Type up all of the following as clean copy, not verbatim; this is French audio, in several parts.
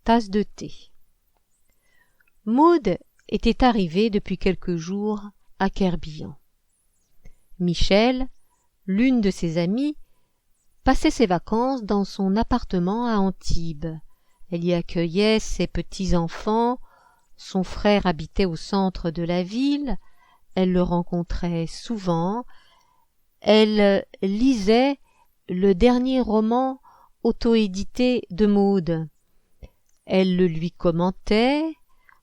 tasse de thé. Maud était arrivée depuis quelques jours à Querbillon. Michel, l'une de ses amies, passait ses vacances dans son appartement à Antibes. Elle y accueillait ses petits-enfants, son frère habitait au centre de la ville, elle le rencontrait souvent, elle lisait le dernier roman auto-édité de Maud. Elle le lui commentait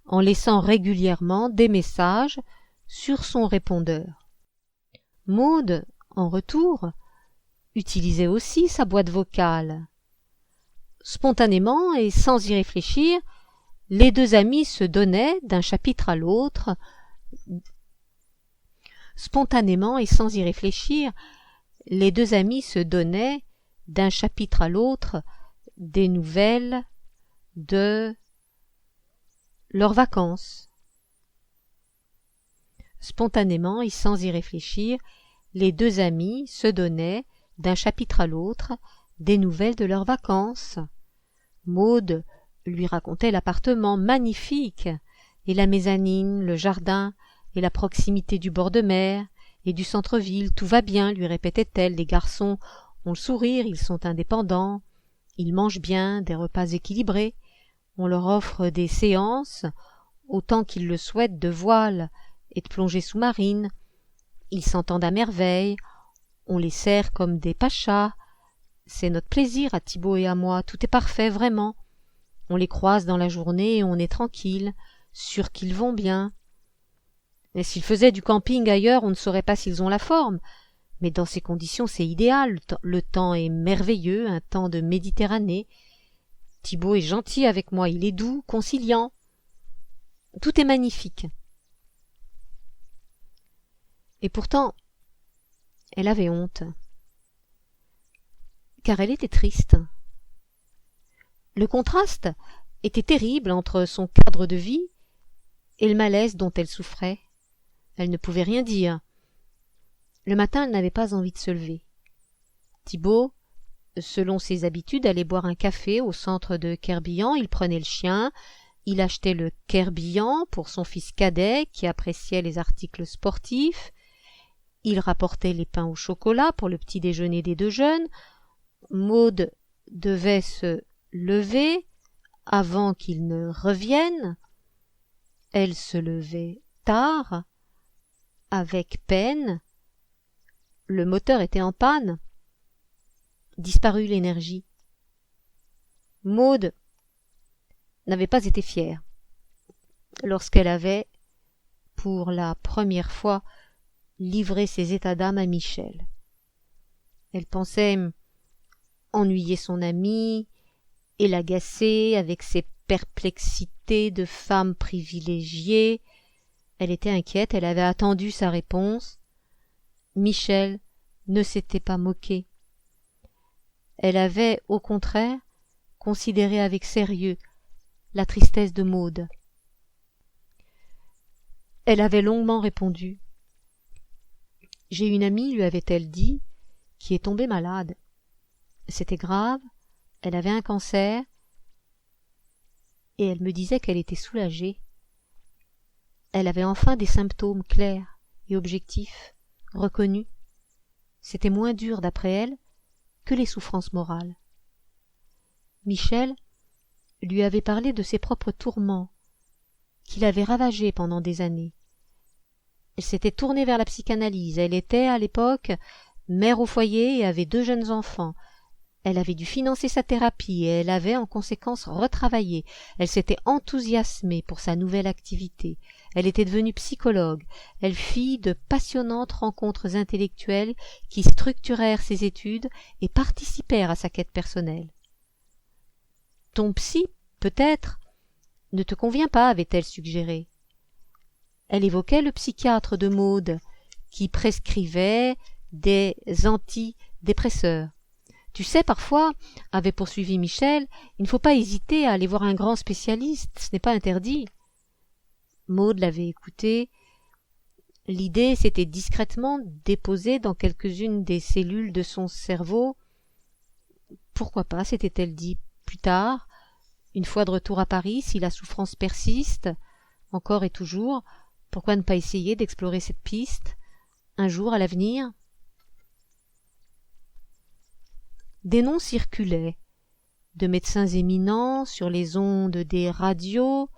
en laissant régulièrement des messages sur son répondeur. Maud, en retour, utilisait aussi sa boîte vocale. Spontanément et sans y réfléchir, les deux amies se donnaient d'un chapitre à l'autre. Spontanément et sans y réfléchir, les deux amies se donnaient d'un chapitre à l'autre des nouvelles de leurs vacances. Spontanément et sans y réfléchir, les deux amies se donnaient d'un chapitre à l'autre des nouvelles de leurs vacances. Maud lui racontait l'appartement magnifique et la mezzanine, le jardin et la proximité du bord de mer et du centre-ville. Tout va bien, lui répétait-elle, les garçons ont le sourire, ils sont indépendants, ils mangent bien, des repas équilibrés, on leur offre des séances, autant qu'ils le souhaitent, de voile et de plongée sous-marine, ils s'entendent à merveille, on les sert comme des pachas, c'est notre plaisir à Thibault et à moi, tout est parfait, vraiment. On les croise dans la journée et on est tranquille, sûr qu'ils vont bien. Et s'ils faisaient du camping ailleurs, on ne saurait pas s'ils ont la forme. Mais dans ces conditions, c'est idéal. Le temps est merveilleux, un temps de Méditerranée. Thibault est gentil avec moi, il est doux, conciliant. Tout est magnifique. Et pourtant, elle avait honte. Car elle était triste. Le contraste était terrible entre son cadre de vie et le malaise dont elle souffrait. Elle ne pouvait rien dire. Le matin, elle n'avait pas envie de se lever. Thibault, selon ses habitudes, allait boire un café au centre de Querbillon, il prenait le chien, il achetait le Querbillon pour son fils cadet qui appréciait les articles sportifs, il rapportait les pains au chocolat pour le petit déjeuner des deux jeunes. Maud devait se lever avant qu'il ne revienne. Elle se levait tard, avec peine. Le moteur était en panne. Disparut l'énergie. Maud n'avait pas été fière lorsqu'elle avait, pour la première fois, livré ses états d'âme à Michel. Elle pensait ennuyer son amie et l'agacer avec ses perplexités de femme privilégiée. Elle était inquiète, elle avait attendu sa réponse. Michel ne s'était pas moqué. Elle avait, au contraire, considéré avec sérieux la tristesse de Maud. Elle avait longuement répondu. « J'ai une amie, lui avait-elle dit, qui est tombée malade. C'était grave, elle avait un cancer, et elle me disait qu'elle était soulagée. Elle avait enfin des symptômes clairs et objectifs, reconnus. C'était moins dur, d'après elle, que les souffrances morales. Michel lui avait parlé de ses propres tourments, qui l'avaient ravagée pendant des années. Elle s'était tournée vers la psychanalyse. Elle était, à l'époque, mère au foyer et avait 2 jeunes enfants. Elle avait dû financer sa thérapie et elle avait en conséquence retravaillé. Elle s'était enthousiasmée pour sa nouvelle activité. Elle était devenue psychologue. Elle fit de passionnantes rencontres intellectuelles qui structurèrent ses études et participèrent à sa quête personnelle. « Ton psy, peut-être, ne te convient pas, avait-elle suggéré. Elle évoquait le psychiatre de Maud, qui prescrivait des antidépresseurs. Tu sais, parfois, avait poursuivi Michel, il ne faut pas hésiter à aller voir un grand spécialiste, ce n'est pas interdit. Maud l'avait écouté. L'idée s'était discrètement déposée dans quelques-unes des cellules de son cerveau. Pourquoi pas, s'était-elle dit, plus tard, Une fois de retour à Paris, si la souffrance persiste, encore et toujours, pourquoi ne pas essayer d'explorer cette piste, un jour à l'avenir? Des noms circulaient, de médecins éminents sur les ondes des radios.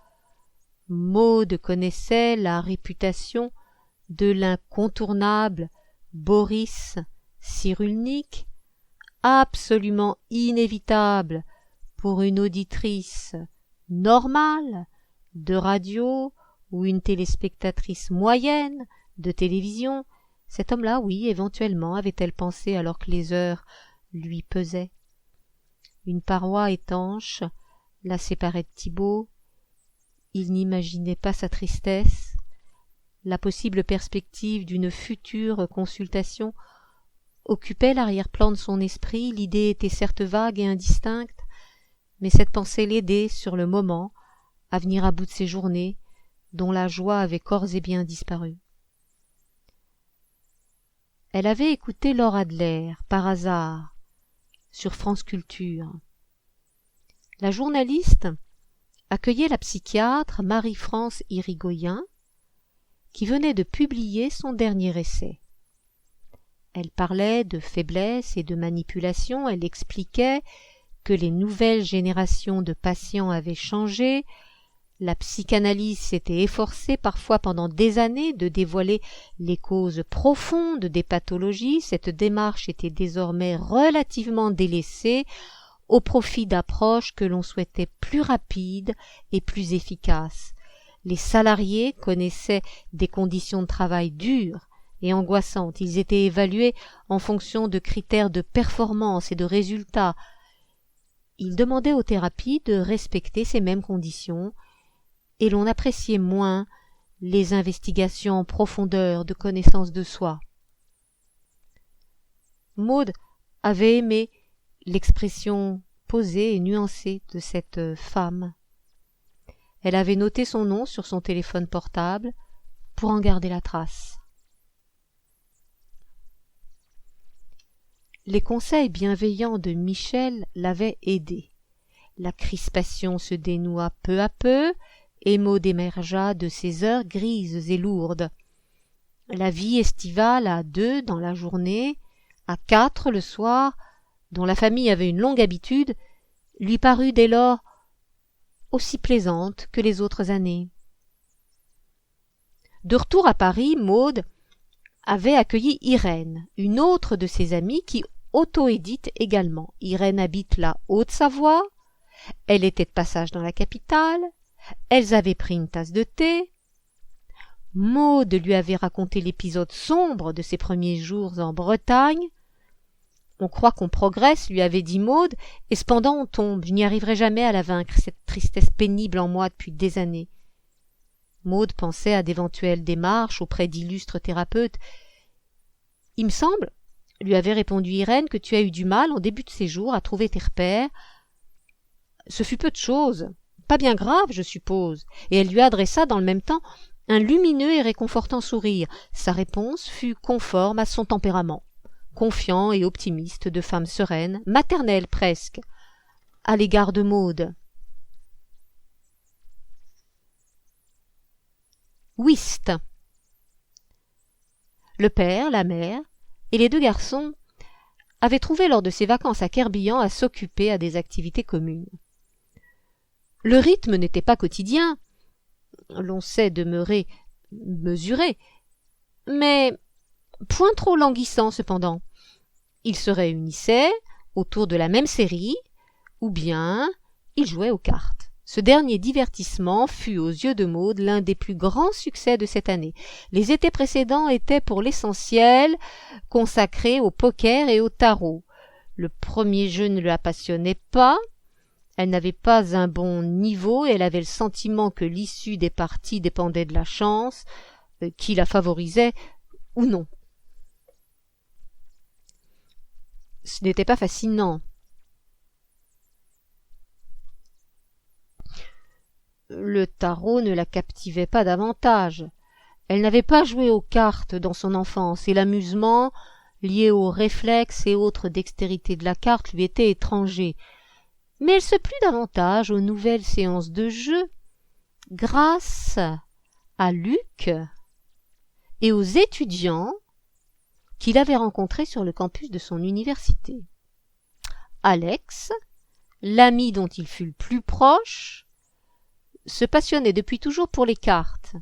Maud connaissait la réputation de l'incontournable Boris Cyrulnik, absolument inévitable pour une auditrice normale de radio ou une téléspectatrice moyenne de télévision. Cet homme-là, oui, éventuellement, avait-elle pensé alors que les heures lui pesaient. Une paroi étanche la séparait de Thibault. Il n'imaginait pas sa tristesse. La possible perspective d'une future consultation occupait l'arrière-plan de son esprit. L'idée était certes vague et indistincte, mais cette pensée l'aidait sur le moment à venir à bout de ses journées, dont la joie avait corps et bien disparu. Elle avait écouté Laure Adler, par hasard, sur France Culture. La journaliste accueillait la psychiatre Marie-France Irigoyen, qui venait de publier son dernier essai. Elle parlait de faiblesse et de manipulation, elle expliquait que les nouvelles générations de patients avaient changé, la psychanalyse s'était efforcée parfois pendant des années de dévoiler les causes profondes des pathologies, cette démarche était désormais relativement délaissée au profit d'approches que l'on souhaitait plus rapides et plus efficaces. Les salariés connaissaient des conditions de travail dures et angoissantes, ils étaient évalués en fonction de critères de performance et de résultats. Ils demandaient aux thérapies de respecter ces mêmes conditions, et l'on appréciait moins les investigations en profondeur de connaissance de soi. Maud avait aimé l'expression posée et nuancée de cette femme. Elle avait noté son nom sur son téléphone portable pour en garder la trace. Les conseils bienveillants de Michel l'avaient aidée. La crispation se dénoua peu à peu, et Maud émergea de ses heures grises et lourdes. La vie estivale à 2 dans la journée, à 4 le soir, dont la famille avait une longue habitude, lui parut dès lors aussi plaisante que les autres années. De retour à Paris, Maud avait accueilli Irène, une autre de ses amies qui auto-édite également. Irène habite la Haute-Savoie, elle était de passage dans la capitale, elles avaient pris une tasse de thé. Maud lui avait raconté l'épisode sombre de ses premiers jours en Bretagne. On croit qu'on progresse, lui avait dit Maud, et cependant on tombe. Je n'y arriverai jamais à la vaincre, cette tristesse pénible en moi depuis des années. Maud pensait à d'éventuelles démarches auprès d'illustres thérapeutes. Il me semble, lui avait répondu Irène, que tu as eu du mal en début de séjour à trouver tes repères. Ce fut peu de chose, pas bien grave, je suppose, et elle lui adressa dans le même temps un lumineux et réconfortant sourire. Sa réponse fut conforme à son tempérament, confiant et optimiste de femme sereine, maternelle presque, à l'égard de Maud. Whist. Le père, la mère et les 2 garçons avaient trouvé lors de ces vacances à Querbillan à s'occuper à des activités communes. Le rythme n'était pas quotidien, l'on sait demeurer mesuré, mais point trop languissant cependant. Ils se réunissaient autour de la même série, ou bien ils jouaient aux cartes. Ce dernier divertissement fut aux yeux de Maud l'un des plus grands succès de cette année. Les étés précédents étaient pour l'essentiel consacrés au poker et au tarot. Le premier jeu ne la passionnait pas, elle n'avait pas un bon niveau et elle avait le sentiment que l'issue des parties dépendait de la chance, qui la favorisait ou non. Ce n'était pas fascinant. Le tarot ne la captivait pas davantage. Elle n'avait pas joué aux cartes dans son enfance, et l'amusement, lié aux réflexes et autres dextérités de la carte, lui était étranger. mais elle se plut davantage aux nouvelles séances de jeu grâce à Luc et aux étudiants qu'il avait rencontrés sur le campus de son université. Alex, l'ami dont il fut le plus proche, se passionnait depuis toujours pour les cartes.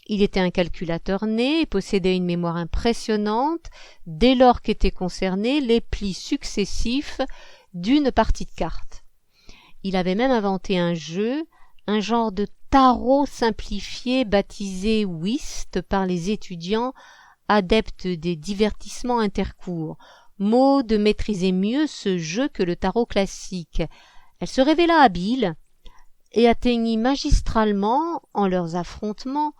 Il était un calculateur né et possédait une mémoire impressionnante dès lors qu'étaient concernés les plis successifs d'une partie de cartes. Il avait même inventé un jeu, un genre de tarot simplifié baptisé whist par les étudiants adeptes des divertissements intercours. Maud maîtrisait mieux ce jeu que le tarot classique. Elle se révéla habile et atteignit magistralement, en leurs affrontements,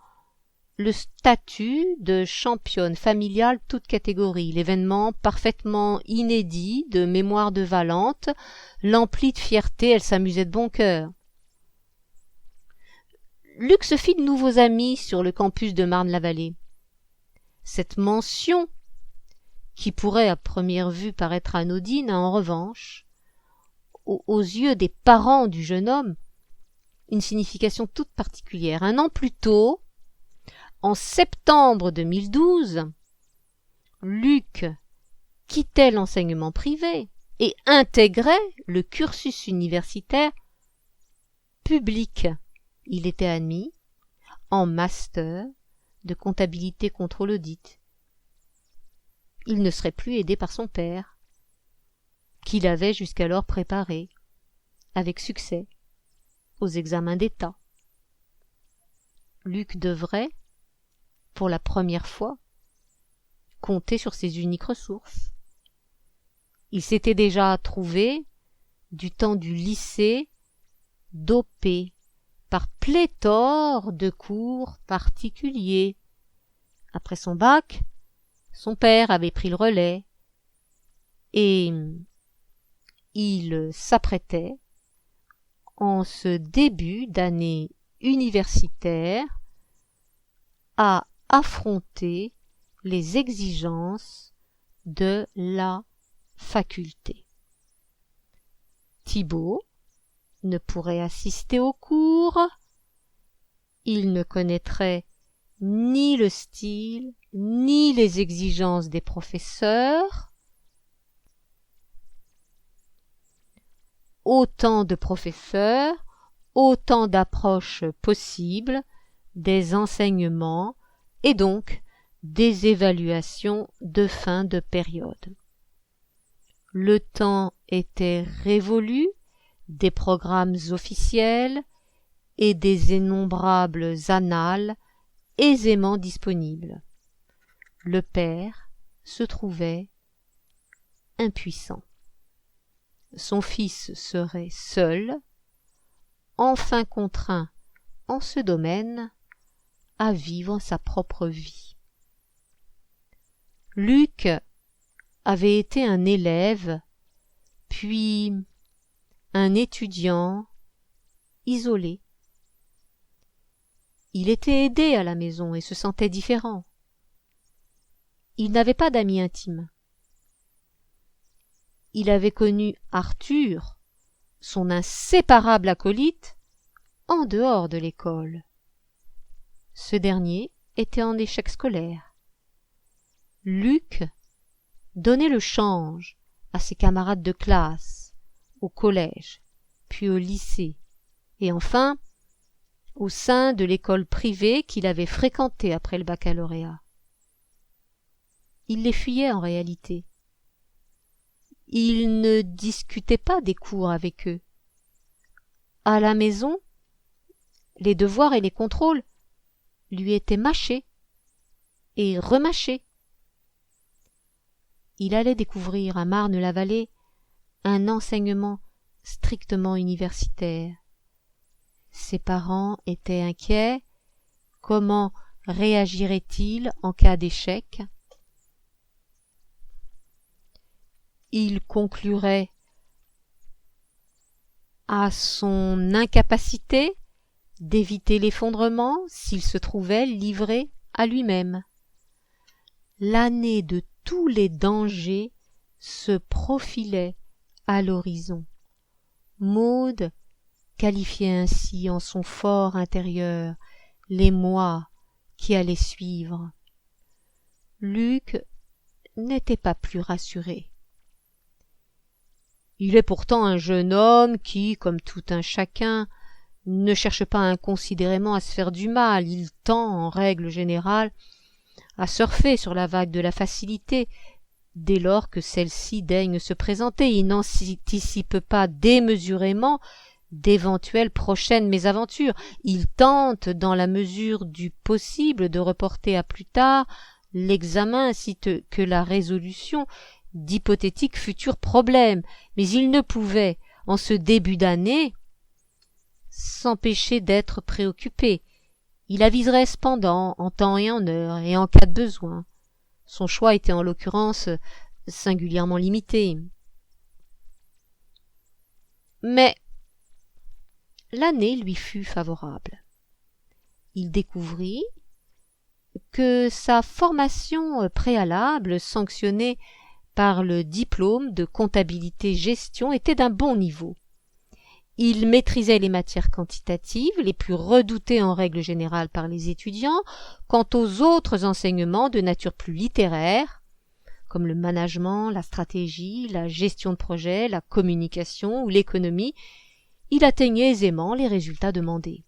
le statut de championne familiale toute catégorie. L'événement parfaitement inédit de mémoire de Valente l'emplit de fierté, elle s'amusait de bon cœur. Luc se fit de nouveaux amis sur le campus de Marne-la-Vallée. Cette mention, qui pourrait à première vue paraître anodine, a en revanche, aux yeux des parents du jeune homme, une signification toute particulière. Un an plus tôt, en septembre 2012, Luc quittait l'enseignement privé et intégrait le cursus universitaire public. Il était admis en master de comptabilité contrôle audit. Il ne serait plus aidé par son père, qu'il avait jusqu'alors préparé, avec succès, aux examens d'État. Luc devrait, pour la première fois, compter sur ses uniques ressources. Il s'était déjà trouvé, du temps du lycée, dopé par pléthore de cours particuliers. Après son bac, son père avait pris le relais et il s'apprêtait, en ce début d'année universitaire, à affronter les exigences de la faculté. Thibaut ne pourrait assister aux cours, il ne connaîtrait ni le style, ni les exigences des professeurs. Autant de professeurs, autant d'approches possibles des enseignements et donc des évaluations de fin de période. Le temps était révolu des programmes officiels et des innombrables annales aisément disponibles. Le père se trouvait impuissant. Son fils serait seul, enfin contraint en ce domaine à vivre sa propre vie. Luc avait été un élève, puis un étudiant isolé. Il était aidé à la maison et se sentait différent. Il n'avait pas d'amis intimes. Il avait connu Arthur, son inséparable acolyte, en dehors de l'école. Ce dernier était en échec scolaire. Luc donnait le change à ses camarades de classe, au collège, puis au lycée, et enfin au sein de l'école privée qu'il avait fréquentée après le baccalauréat. Il les fuyait en réalité. Il ne discutait pas des cours avec eux. À la maison, les devoirs et les contrôles lui étaient mâchés et remâchés. Il allait découvrir à Marne-la-Vallée un enseignement strictement universitaire. Ses parents étaient inquiets. Comment réagirait-il en cas d'échec? Il conclurait à son incapacité d'éviter l'effondrement s'il se trouvait livré à lui-même. L'année de tous les dangers se profilait à l'horizon. Maud qualifiait ainsi en son fort intérieur les mois qui allaient suivre. Luc n'était pas plus rassuré. Il est pourtant un jeune homme qui, comme tout un chacun, ne cherche pas inconsidérément à se faire du mal. Il tend, en règle générale, à surfer sur la vague de la facilité, dès lors que celle-ci daigne se présenter. Il n'anticipe pas démesurément d'éventuelles prochaines mésaventures. Il tente, dans la mesure du possible, de reporter à plus tard l'examen ainsi que la résolution d'hypothétiques futurs problèmes, mais il ne pouvait, en ce début d'année, s'empêcher d'être préoccupé. Il aviserait cependant, en temps et en heure, et en cas de besoin. Son choix était en l'occurrence singulièrement limité. Mais l'année lui fut favorable. Il découvrit que sa formation préalable, sanctionnée par le diplôme de comptabilité-gestion, était d'un bon niveau. Il maîtrisait les matières quantitatives, les plus redoutées en règle générale par les étudiants. Quant aux autres enseignements de nature plus littéraire, comme le management, la stratégie, la gestion de projet, la communication ou l'économie, il atteignait aisément les résultats demandés.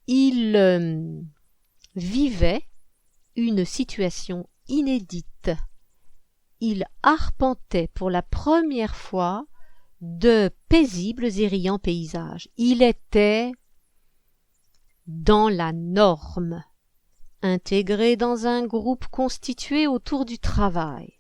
Il vivait une situation inédite. Il arpentait pour la première fois de paisibles et riants paysages. Il était dans la norme, intégré dans un groupe constitué autour du travail.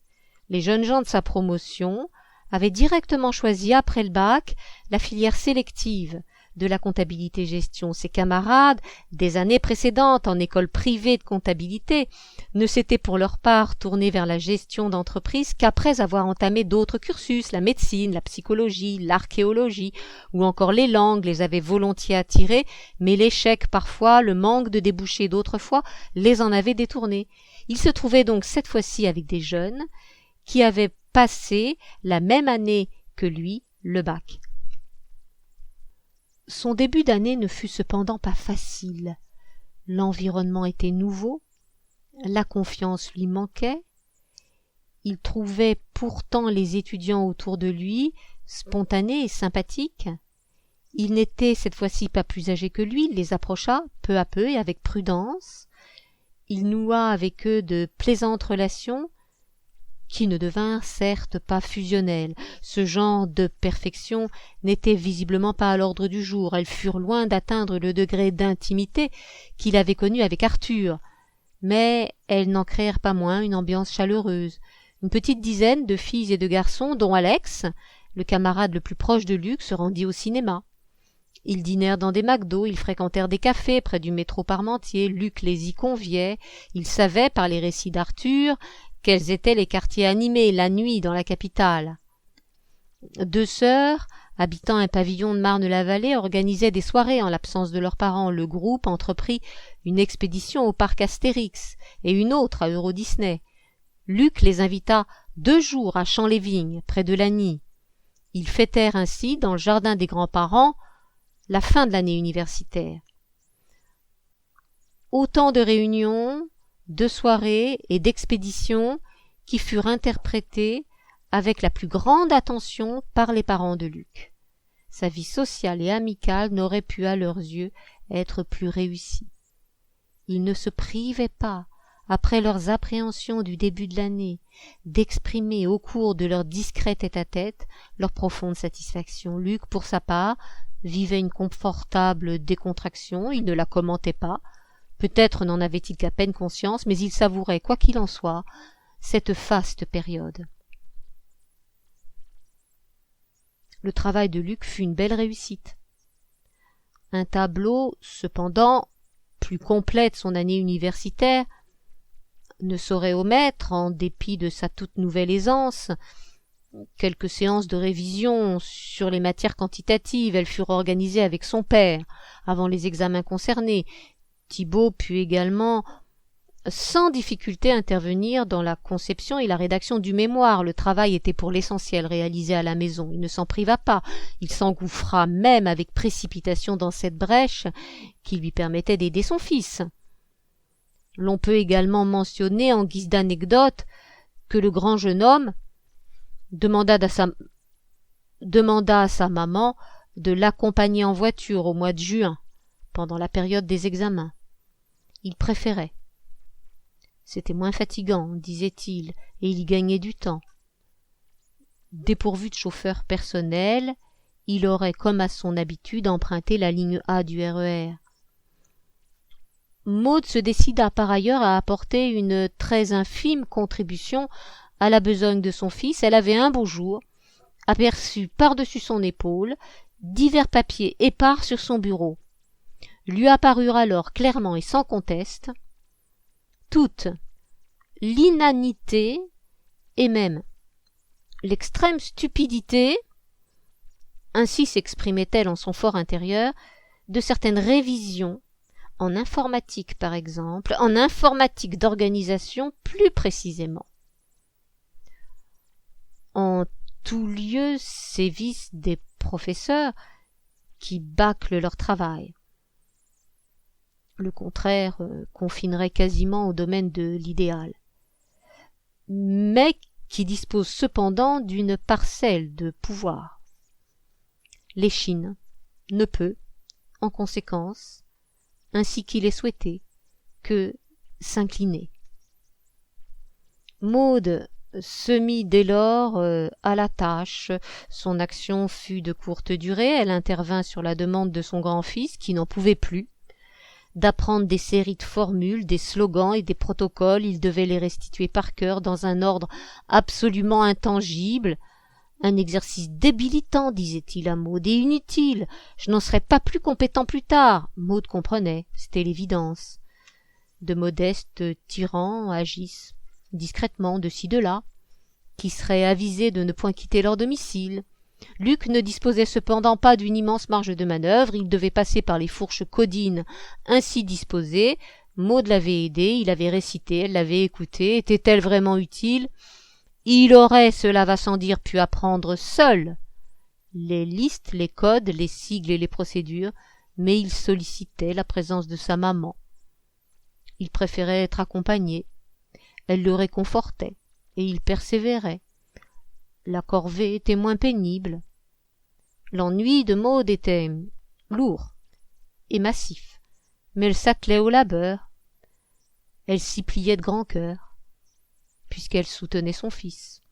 Les jeunes gens de sa promotion avaient directement choisi après le bac la filière sélective de la comptabilité-gestion. Ses camarades, des années précédentes en école privée de comptabilité, ne s'étaient pour leur part tournés vers la gestion d'entreprise qu'après avoir entamé d'autres cursus. La médecine, la psychologie, l'archéologie ou encore les langues les avaient volontiers attirés, mais l'échec parfois, le manque de débouchés d'autrefois les en avaient détournés. Il se trouvait donc cette fois-ci avec des jeunes qui avaient passé la même année que lui le bac. Son début d'année ne fut cependant pas facile. L'environnement était nouveau, la confiance lui manquait. Il trouvait pourtant les étudiants autour de lui spontanés et sympathiques. Il n'était cette fois-ci pas plus âgé que lui, il les approcha peu à peu et avec prudence. Il noua avec eux de plaisantes relations, qui ne devinrent certes pas fusionnelles. Ce genre de perfection n'était visiblement pas à l'ordre du jour. Elles furent loin d'atteindre le degré d'intimité qu'il avait connu avec Arthur, mais elles n'en créèrent pas moins une ambiance chaleureuse. Une petite dizaine de filles et de garçons, dont Alex, le camarade le plus proche de Luc, se rendit au cinéma. Ils dînèrent dans des McDo, ils fréquentèrent des cafés près du métro Parmentier. Luc les y conviait. Il savait, par les récits d'Arthur, quels étaient les quartiers animés la nuit dans la capitale. Deux sœurs, habitant un pavillon de Marne-la-Vallée, organisaient des soirées en l'absence de leurs parents. Le groupe entreprit une expédition au parc Astérix et une autre à Euro Disney. Luc les invita 2 jours à Champs-les-Vignes, près de Lagny. Ils fêtèrent ainsi, dans le jardin des grands-parents, la fin de l'année universitaire. Autant de réunions, de soirées et d'expéditions qui furent interprétées avec la plus grande attention par les parents de Luc. Sa vie sociale et amicale n'aurait pu à leurs yeux être plus réussie. Ils ne se privaient pas, après leurs appréhensions du début de l'année, d'exprimer au cours de leur discret tête-à-tête leur profonde satisfaction. Luc, pour sa part, vivait une confortable décontraction, il ne la commentait pas. Peut-être n'en avait-il qu'à peine conscience, mais il savourait, quoi qu'il en soit, cette faste période. Le travail de Luc fut une belle réussite. Un tableau, cependant, plus complet de son année universitaire, ne saurait omettre, en dépit de sa toute nouvelle aisance, quelques séances de révision sur les matières quantitatives. Elles furent organisées avec son père, avant les examens concernés. Thibaut put également sans difficulté intervenir dans la conception et la rédaction du mémoire. Le travail était pour l'essentiel réalisé à la maison. Il ne s'en priva pas. Il s'engouffra même avec précipitation dans cette brèche qui lui permettait d'aider son fils. L'on peut également mentionner en guise d'anecdote que le grand jeune homme demanda à sa maman de l'accompagner en voiture au mois de juin, pendant la période des examens. Il préférait. C'était moins fatigant, disait-il, et il y gagnait du temps. Dépourvu de chauffeur personnel, il aurait, comme à son habitude, emprunté la ligne A du RER. Maud se décida par ailleurs à apporter une très infime contribution à la besogne de son fils. Elle avait un beau jour aperçu par-dessus son épaule divers papiers épars sur son bureau. Lui apparurent alors clairement et sans conteste toute l'inanité et même l'extrême stupidité, ainsi s'exprimait-elle en son fort intérieur, de certaines révisions, en informatique par exemple, en informatique d'organisation plus précisément. En tout lieu sévissent des professeurs qui bâclent leur travail. Le contraire confinerait quasiment au domaine de l'idéal, mais qui dispose cependant d'une parcelle de pouvoir. L'échine ne peut, en conséquence, ainsi qu'il est souhaité, que s'incliner. Maud se mit dès lors à la tâche. Son action fut de courte durée. Elle intervint sur la demande de son grand-fils, qui n'en pouvait plus d'apprendre des séries de formules, des slogans et des protocoles. Il devait les restituer par cœur dans un ordre absolument intangible. Un exercice débilitant, disait-il à Maud, et inutile. Je n'en serais pas plus compétent plus tard. Maud comprenait, c'était l'évidence. De modestes tyrans agissent discrètement de ci de là, qui seraient avisés de ne point quitter leur domicile. Luc ne disposait cependant pas d'une immense marge de manœuvre. Il devait passer par les fourches codines ainsi disposées. Maud l'avait aidé, il avait récité, elle l'avait écouté. Était-elle vraiment utile? Il aurait, cela va sans dire, pu apprendre seul les listes, les codes, les sigles et les procédures, mais il sollicitait la présence de sa maman. Il préférait être accompagné. Elle le réconfortait, et il persévérait. La corvée était moins pénible. L'ennui de Maud était lourd et massif, mais elle s'attelait au labeur. Elle s'y pliait de grand cœur, puisqu'elle soutenait son fils.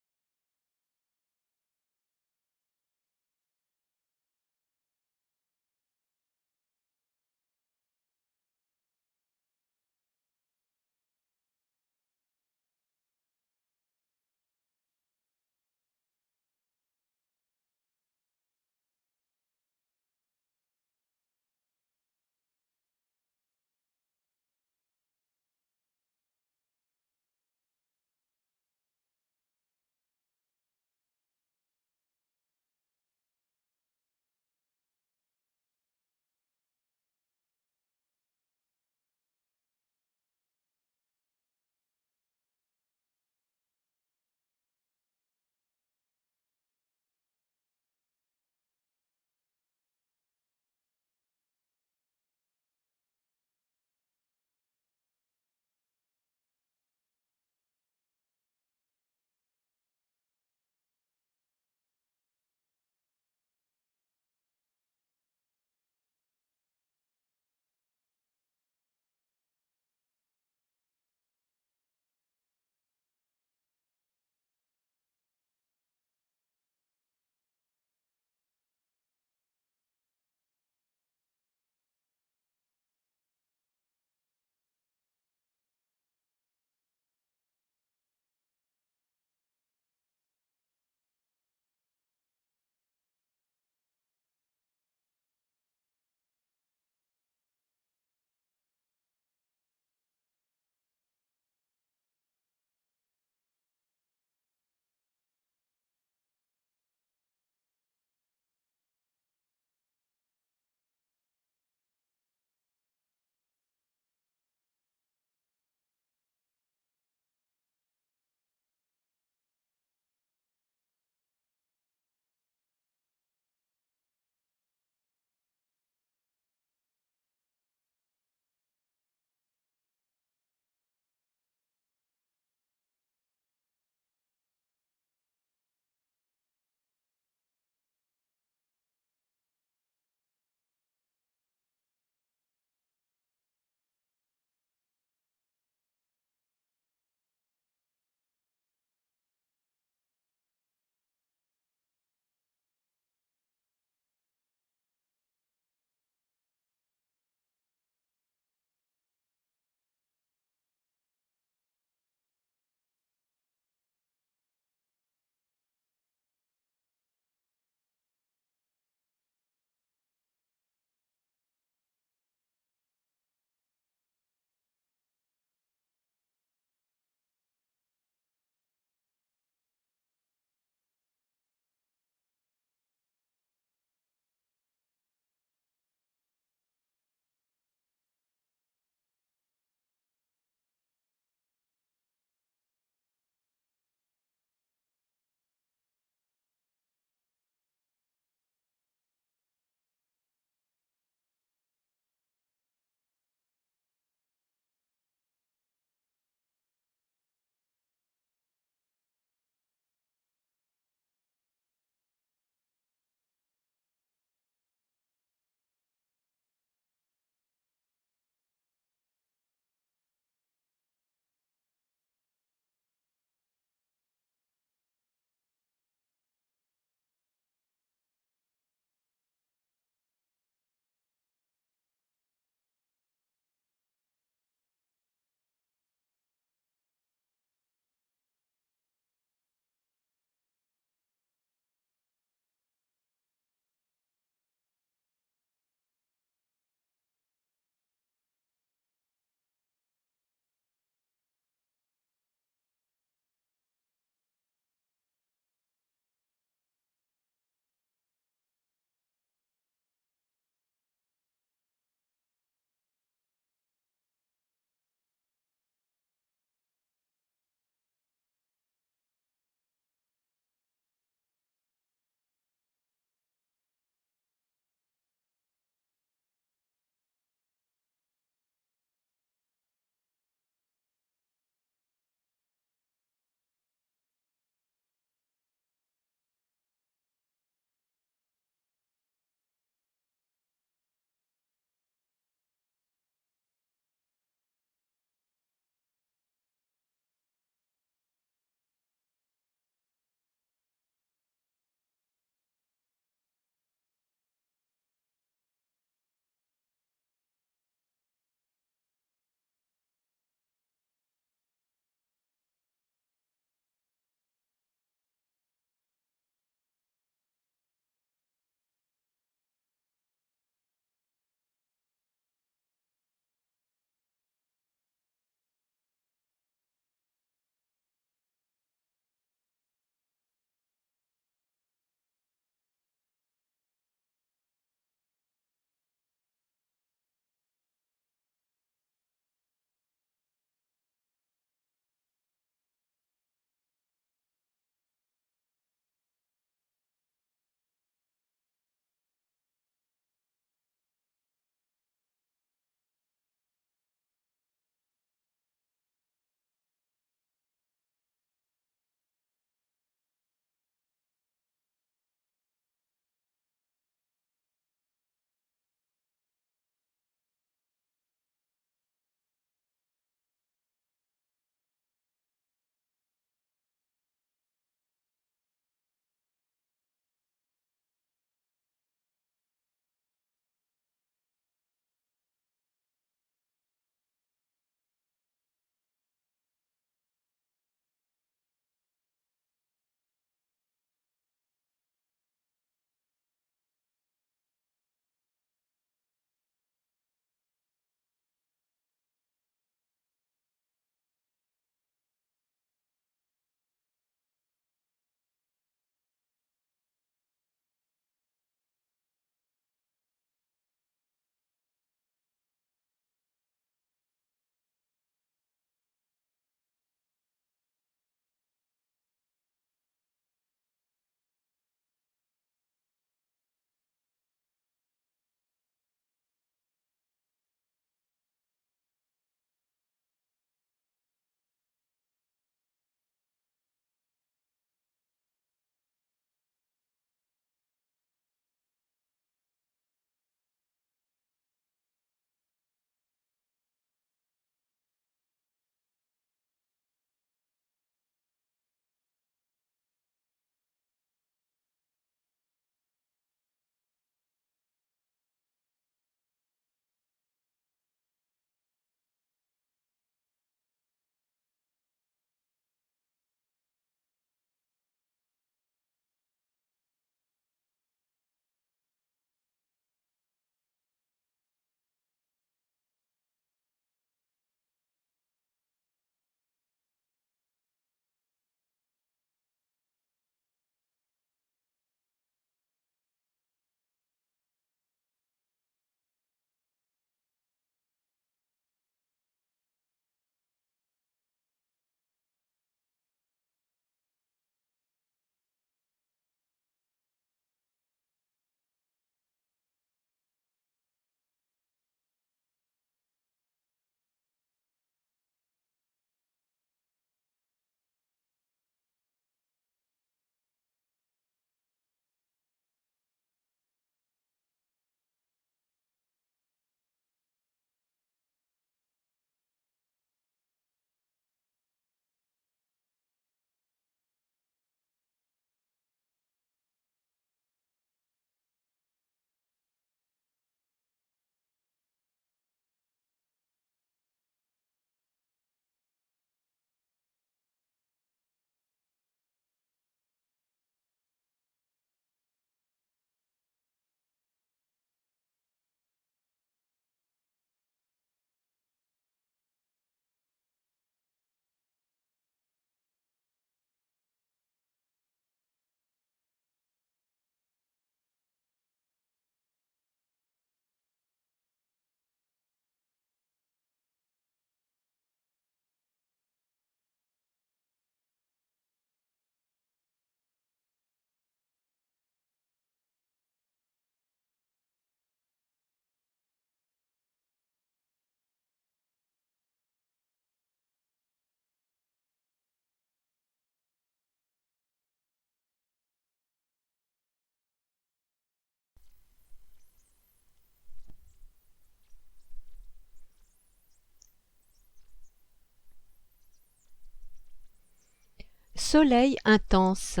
soleil intense.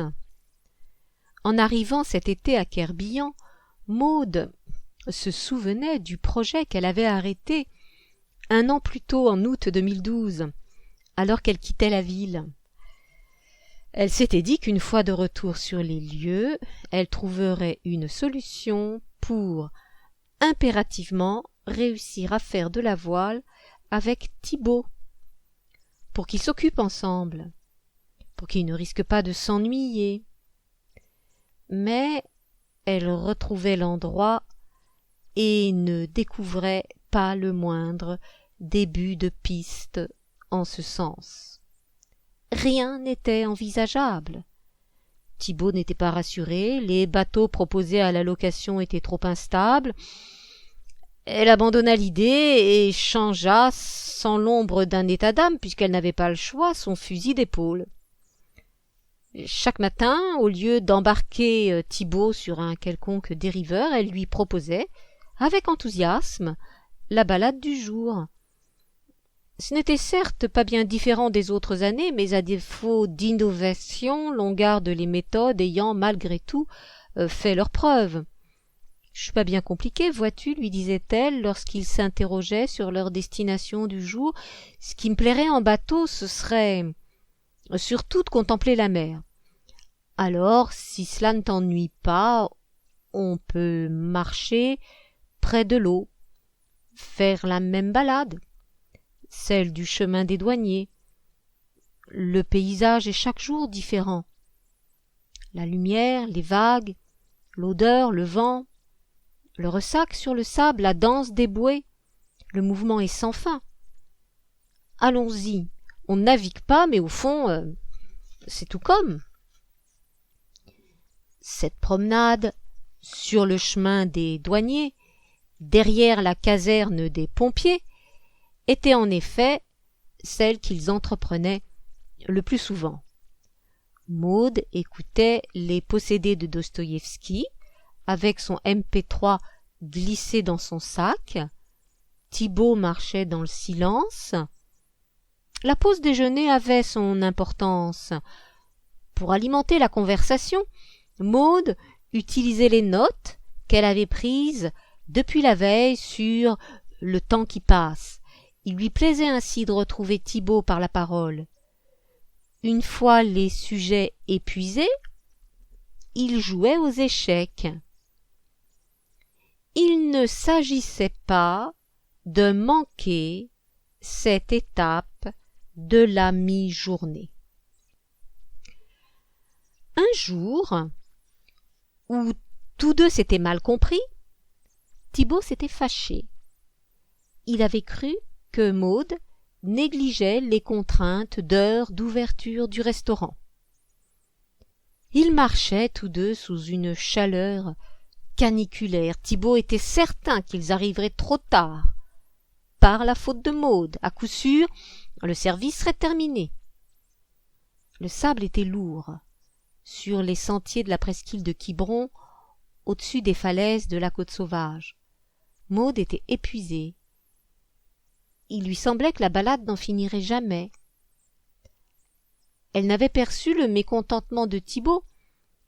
En arrivant cet été à Querbillan, Maud se souvenait du projet qu'elle avait arrêté un an plus tôt, en août 2012, alors qu'elle quittait la ville. Elle s'était dit qu'une fois de retour sur les lieux, elle trouverait une solution pour impérativement réussir à faire de la voile avec Thibaut, pour qu'ils s'occupent ensemble, pour qu'ils ne risquent pas de s'ennuyer. Mais elle retrouvait l'endroit et ne découvrait pas le moindre début de piste en ce sens. Rien n'était envisageable. Thibaut n'était pas rassuré, les bateaux proposés à la location étaient trop instables. Elle abandonna l'idée et changea, sans l'ombre d'un état d'âme, puisqu'elle n'avait pas le choix, son fusil d'épaule. Chaque matin, au lieu d'embarquer Thibaut sur un quelconque dériveur, elle lui proposait, avec enthousiasme, la balade du jour. Ce n'était certes pas bien différent des autres années, mais à défaut d'innovation, l'on garde les méthodes ayant malgré tout fait leurs preuves. « Je suis pas bien compliquée, vois-tu, lui disait-elle lorsqu'il s'interrogeait sur leur destination du jour. Ce qui me plairait en bateau, ce serait surtout de contempler la mer. Alors, si cela ne t'ennuie pas, on peut marcher près de l'eau, faire la même balade, celle du chemin des douaniers. Le paysage est chaque jour différent. La lumière, les vagues, l'odeur, le vent, le ressac sur le sable, la danse des bouées, le mouvement est sans fin. Allons-y, on ne navigue pas, mais au fond, c'est tout comme. » Cette promenade sur le chemin des douaniers, derrière la caserne des pompiers, était en effet celle qu'ils entreprenaient le plus souvent. Maud écoutait les possédés de Dostoïevski, avec son MP3 glissé dans son sac. Thibaut marchait dans le silence. La pause déjeuner avait son importance. Pour alimenter la conversation, Maud utilisait les notes qu'elle avait prises depuis la veille sur le temps qui passe. Il lui plaisait ainsi de retrouver Thibaut par la parole. Une fois les sujets épuisés, il jouait aux échecs. Il ne s'agissait pas de manquer cette étape de la mi-journée. Un jour, où tous deux s'étaient mal compris, Thibaut s'était fâché. Il avait cru que Maud négligeait les contraintes d'heure d'ouverture du restaurant. Ils marchaient tous deux sous une chaleur caniculaire. Thibaut était certain qu'ils arriveraient trop tard. Par la faute de Maud, à coup sûr, le service serait terminé. Le sable était lourd. Sur les sentiers de la presqu'île de Quiberon, au-dessus des falaises de la côte sauvage. Maud était épuisée. Il lui semblait que la balade n'en finirait jamais. Elle n'avait perçu le mécontentement de Thibaut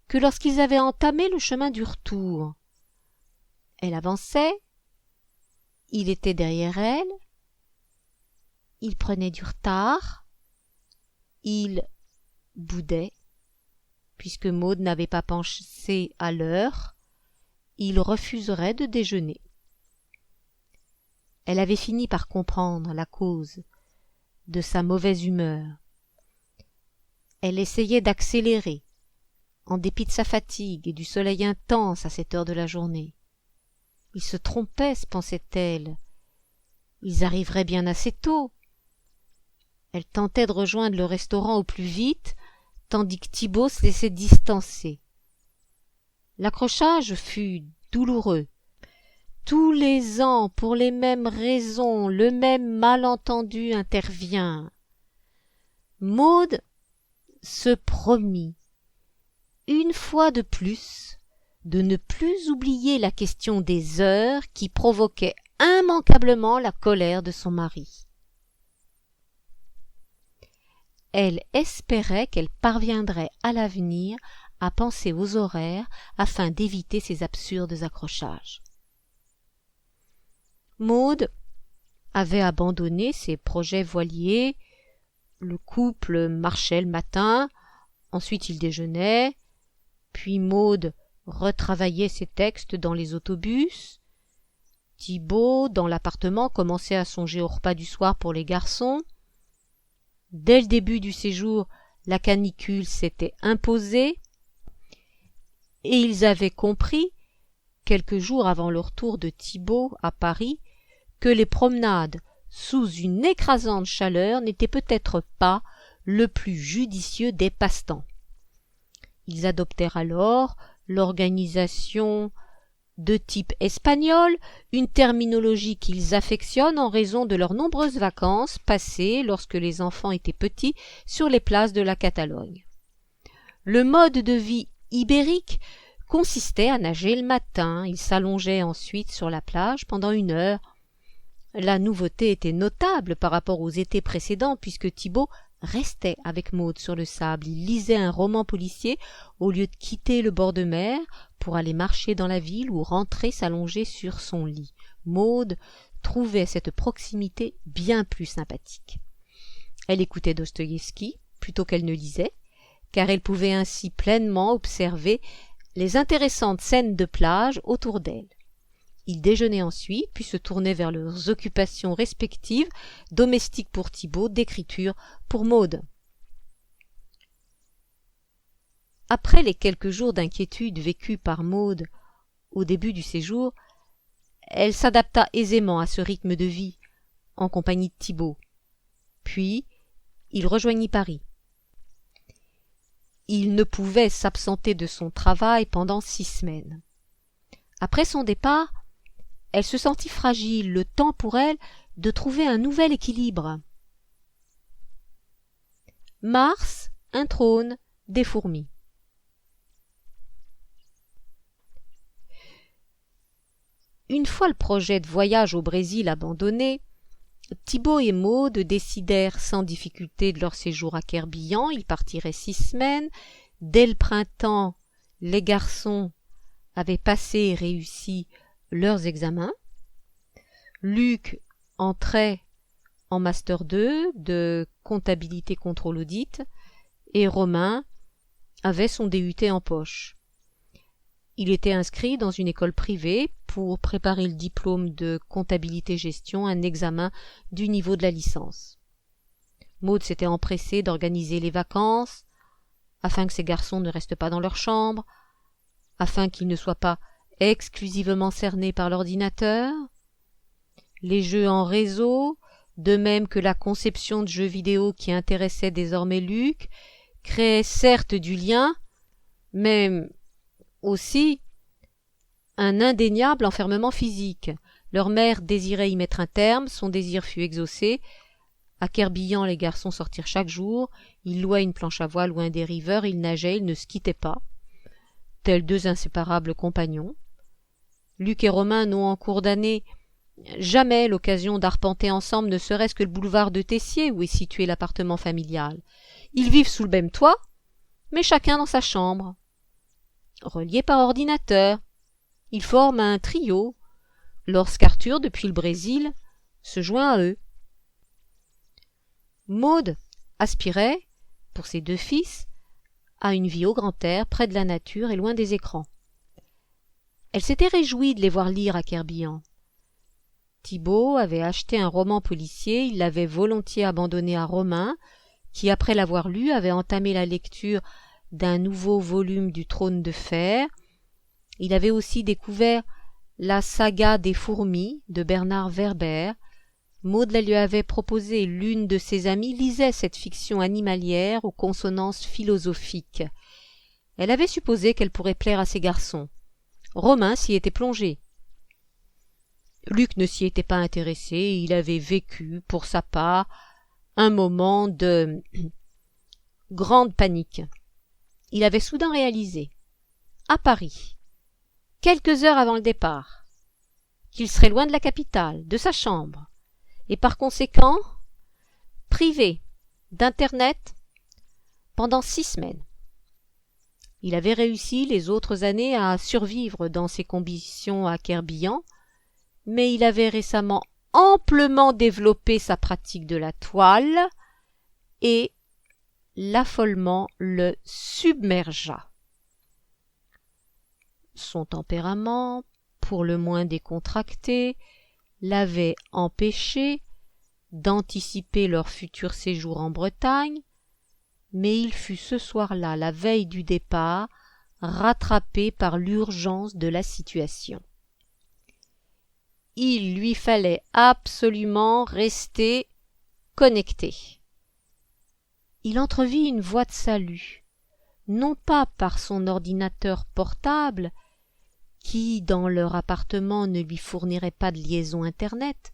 que lorsqu'ils avaient entamé le chemin du retour. Elle avançait, il était derrière elle, il prenait du retard, il boudait, puisque Maud n'avait pas pensé à l'heure, il refuserait de déjeuner. Elle avait fini par comprendre la cause de sa mauvaise humeur. Elle essayait d'accélérer, en dépit de sa fatigue et du soleil intense à cette heure de la journée. Ils se trompaient, se pensait-elle. Ils arriveraient bien assez tôt. Elle tentait de rejoindre le restaurant au plus vite, tandis que Thibaut se laissait distancer. L'accrochage fut douloureux. Tous les ans, pour les mêmes raisons, le même malentendu intervient. Maud se promit, une fois de plus, de ne plus oublier la question des heures qui provoquait immanquablement la colère de son mari. Elle espérait qu'elle parviendrait à l'avenir à penser aux horaires afin d'éviter ces absurdes accrochages. Maude avait abandonné ses projets voiliers. Le couple marchait le matin, ensuite il déjeunait, puis Maude retravaillait ses textes dans les autobus. Thibaut, dans l'appartement, commençait à songer au repas du soir pour les garçons. Dès le début du séjour, la canicule s'était imposée, et ils avaient compris, quelques jours avant le retour de Thibaut à Paris, que les promenades sous une écrasante chaleur n'étaient peut-être pas le plus judicieux des passe-temps. Ils adoptèrent alors l'organisation de type espagnol, une terminologie qu'ils affectionnent en raison de leurs nombreuses vacances passées lorsque les enfants étaient petits sur les places de la Catalogne. Le mode de vie ibérique consistait à nager le matin, ils s'allongeaient ensuite sur la plage pendant 1 heure. La nouveauté était notable par rapport aux étés précédents puisque Thibaut restait avec Maude sur le sable. Il lisait un roman policier au lieu de quitter le bord de mer pour aller marcher dans la ville ou rentrer s'allonger sur son lit. Maude trouvait cette proximité bien plus sympathique. Elle écoutait Dostoïevski plutôt qu'elle ne lisait, car elle pouvait ainsi pleinement observer les intéressantes scènes de plage autour d'elle. Ils déjeunaient ensuite, puis se tournaient vers leurs occupations respectives, domestiques pour Thibaut, d'écriture pour Maude. Après les quelques jours d'inquiétude vécus par Maude au début du séjour, elle s'adapta aisément à ce rythme de vie, en compagnie de Thibaut. Puis, il rejoignit Paris. Il ne pouvait s'absenter de son travail pendant 6 semaines. Après son départ, elle se sentit fragile, le temps pour elle de trouver un nouvel équilibre. Mars intrône des fourmis. Une fois le projet de voyage au Brésil abandonné, Thibaut et Maude décidèrent sans difficulté de leur séjour à Querbillan. Ils partiraient 6 semaines. Dès le printemps, les garçons avaient passé et réussi leurs examens. Luc entrait en Master 2 de comptabilité contrôle audit et Romain avait son DUT en poche. Il était inscrit dans une école privée pour préparer le diplôme de comptabilité-gestion, un examen du niveau de la licence. Maude s'était empressée d'organiser les vacances afin que ces garçons ne restent pas dans leur chambre, afin qu'ils ne soient pas exclusivement cernés par l'ordinateur. Les jeux en réseau, de même que la conception de jeux vidéo qui intéressait désormais Luc, créaient certes du lien, mais aussi un indéniable enfermement physique. Leur mère désirait y mettre un terme, son désir fut exaucé. À Querbillan, les garçons sortirent chaque jour, ils louaient une planche à voile ou un dériveur, ils nageaient, ils ne se quittaient pas, tels 2 inséparables compagnons. Luc et Romain n'ont en cours d'année jamais l'occasion d'arpenter ensemble ne serait-ce que le boulevard de Tessier où est situé l'appartement familial. Ils vivent sous le même toit, mais chacun dans sa chambre. Reliés par ordinateur, ils forment un trio lorsqu'Arthur, depuis le Brésil, se joint à eux. Maude aspirait, pour ses 2 fils, à une vie au grand air, près de la nature et loin des écrans. Elle s'était réjouie de les voir lire à Querbillan. Thibaut avait acheté un roman policier, il l'avait volontiers abandonné à Romain, qui, après l'avoir lu, avait entamé la lecture d'un nouveau volume du Trône de fer. Il avait aussi découvert la saga des fourmis de Bernard Werber. Maude la lui avait proposé. L'une de ses amies lisait cette fiction animalière aux consonances philosophiques. Elle avait supposé qu'elle pourrait plaire à ses garçons. Romain s'y était plongé. Luc ne s'y était pas intéressé, il avait vécu, pour sa part, un moment de grande panique. Il avait soudain réalisé, à Paris, quelques heures avant le départ, qu'il serait loin de la capitale, de sa chambre, et par conséquent privé d'internet, pendant 6 semaines. Il avait réussi les autres années à survivre dans ces conditions à Kerbian, mais il avait récemment amplement développé sa pratique de la toile et l'affolement le submergea. Son tempérament, pour le moins décontracté, l'avait empêché d'anticiper leur futur séjour en Bretagne, mais il fut ce soir-là, la veille du départ, rattrapé par l'urgence de la situation. Il lui fallait absolument rester connecté. Il entrevit une voie de salut, non pas par son ordinateur portable, qui, dans leur appartement, ne lui fournirait pas de liaison Internet,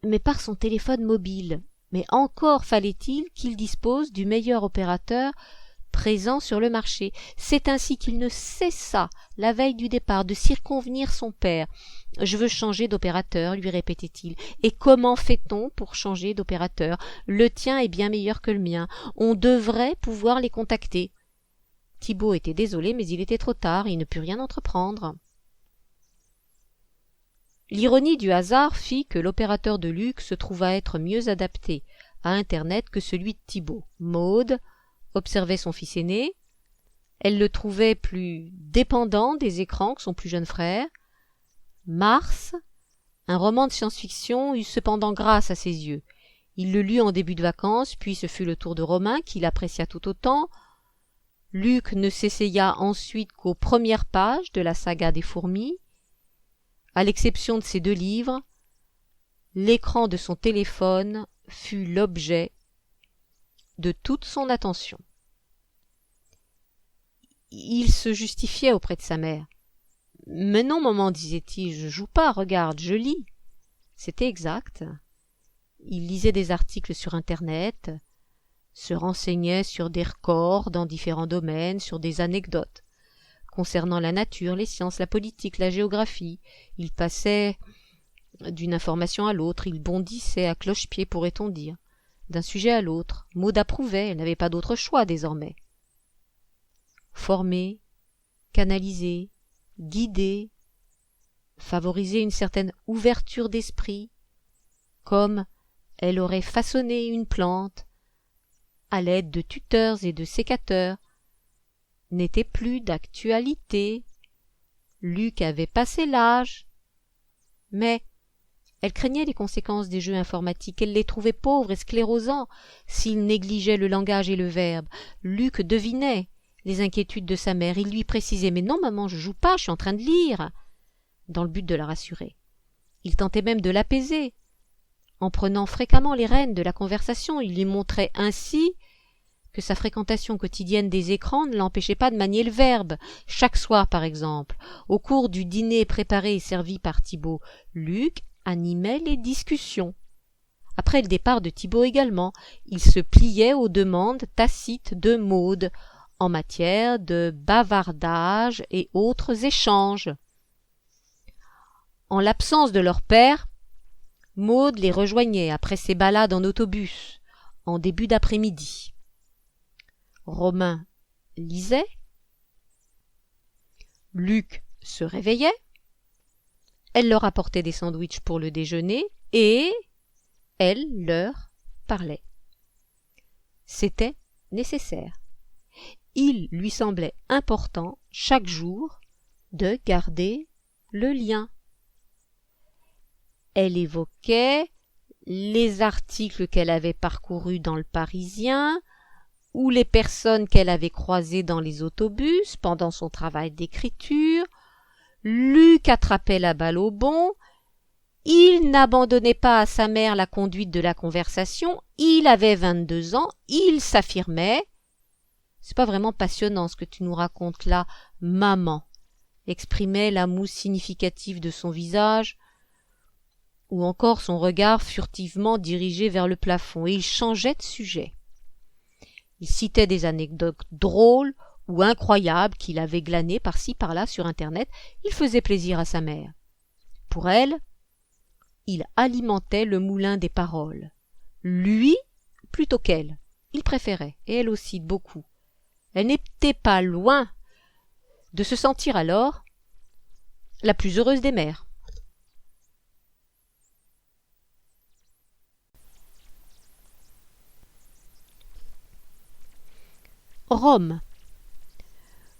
mais par son téléphone mobile. Mais encore fallait-il qu'il dispose du meilleur opérateur présent sur le marché. C'est ainsi qu'il ne cessa, la veille du départ, de circonvenir son père. « Je veux changer d'opérateur, lui répétait-il. Et comment fait-on pour changer d'opérateur? Le tien est bien meilleur que le mien. On devrait pouvoir les contacter. » Thibault était désolé, mais il était trop tard, il ne put rien entreprendre. L'ironie du hasard fit que l'opérateur de Luc se trouva être mieux adapté à Internet que celui de Thibault. Maude observait son fils aîné. Elle le trouvait plus dépendant des écrans que son plus jeune frère. Mars, un roman de science-fiction, eut cependant grâce à ses yeux. Il le lut en début de vacances, puis ce fut le tour de Romain qui l'apprécia tout autant. Luc ne s'essaya ensuite qu'aux premières pages de la saga des fourmis. À l'exception de ces 2 livres, l'écran de son téléphone fut l'objet de toute son attention. Il se justifiait auprès de sa mère. « Mais non, maman, disait-il, je joue pas, regarde, je lis. » C'était exact. Il lisait des articles sur Internet, se renseignait sur des records dans différents domaines, sur des anecdotes concernant la nature, les sciences, la politique, la géographie. Il passait d'une information à l'autre, il bondissait à cloche-pied, pourrait-on dire, d'un sujet à l'autre. Maud approuvait, elle n'avait pas d'autre choix désormais. Former, canaliser, guider, favoriser une certaine ouverture d'esprit, comme elle aurait façonné une plante à l'aide de tuteurs et de sécateurs, n'était plus d'actualité. Luc avait passé l'âge, mais elle craignait les conséquences des jeux informatiques. Elle les trouvait pauvres et sclérosants s'il négligeait le langage et le verbe. Luc devinait les inquiétudes de sa mère. Il lui précisait « Mais non, maman, je joue pas, je suis en train de lire », dans le but de la rassurer. Il tentait même de l'apaiser. En prenant fréquemment les rênes de la conversation, il lui montrait ainsi que sa fréquentation quotidienne des écrans ne l'empêchait pas de manier le verbe. Chaque soir, par exemple, au cours du dîner préparé et servi par Thibault, Luc animait les discussions. Après le départ de Thibault également, il se pliait aux demandes tacites de Maude en matière de bavardage et autres échanges. En l'absence de leur père, Maude les rejoignait après ses balades en autobus, en début d'après-midi. Romain lisait, Luc se réveillait, elle leur apportait des sandwichs pour le déjeuner et elle leur parlait. C'était nécessaire. Il lui semblait important, chaque jour, de garder le lien. Elle évoquait les articles qu'elle avait parcourus dans le Parisien, ou les personnes qu'elle avait croisées dans les autobus pendant son travail d'écriture. Luc attrapait la balle au bond. Il n'abandonnait pas à sa mère la conduite de la conversation. Il avait 22 ans. Il s'affirmait. « C'est pas vraiment passionnant ce que tu nous racontes là, maman », exprimait la moue significative de son visage, ou encore son regard furtivement dirigé vers le plafond, et il changeait de sujet. Il citait des anecdotes drôles ou incroyables qu'il avait glanées par-ci par-là sur Internet. Il faisait plaisir à sa mère. Pour elle, il alimentait le moulin des paroles. Lui, plutôt qu'elle. il préférait, et elle aussi beaucoup. Elle n'était pas loin de se sentir alors la plus heureuse des mères. Rome.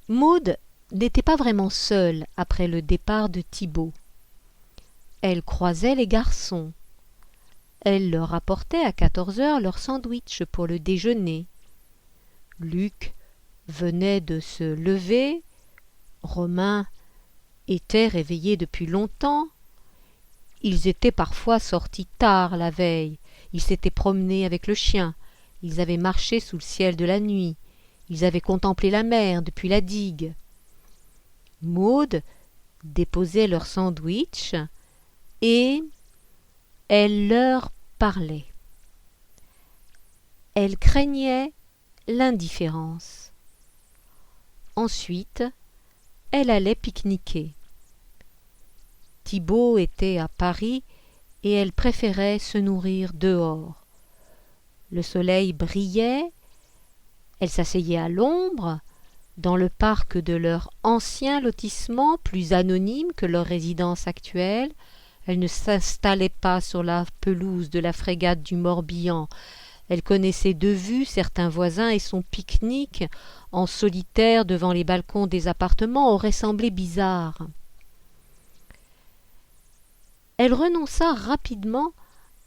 Maud n'était pas vraiment seule après le départ de Thibaut. Elle croisait les garçons. Elle leur apportait à 14 heures leur sandwich pour le déjeuner. Luc venait de se lever. Romain était réveillé depuis longtemps. Ils étaient parfois sortis tard la veille. Ils s'étaient promenés avec le chien. Ils avaient marché sous le ciel de la nuit. Ils avaient contemplé la mer depuis la digue. Maud déposait leur sandwich et elle leur parlait. Elle craignait l'indifférence. Ensuite, elle allait pique-niquer. Thibaut était à Paris et elle préférait se nourrir dehors. Le soleil brillait, elle s'asseyait à l'ombre, dans le parc de leur ancien lotissement, plus anonyme que leur résidence actuelle. Elle ne s'installait pas sur la pelouse de la frégate du Morbihan. Elle connaissait de vue certains voisins et son pique-nique en solitaire devant les balcons des appartements aurait semblé bizarre. Elle renonça rapidement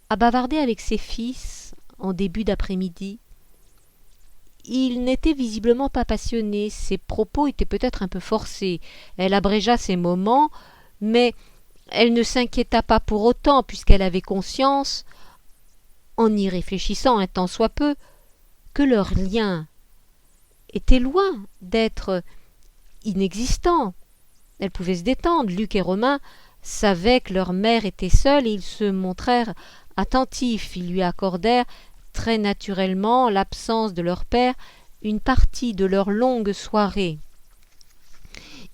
à bavarder avec ses fils en début d'après-midi. Ils n'étaient visiblement pas passionnés, ses propos étaient peut-être un peu forcés. Elle abrégea ses moments, mais elle ne s'inquiéta pas pour autant, puisqu'elle avait conscience, en y réfléchissant un tant soit peu, que leur lien était loin d'être inexistant. Elle pouvait se détendre. Luc et Romain savaient que leur mère était seule et ils se montrèrent attentifs. Ils lui accordèrent très naturellement l'absence de leur père une partie de leur longue soirée.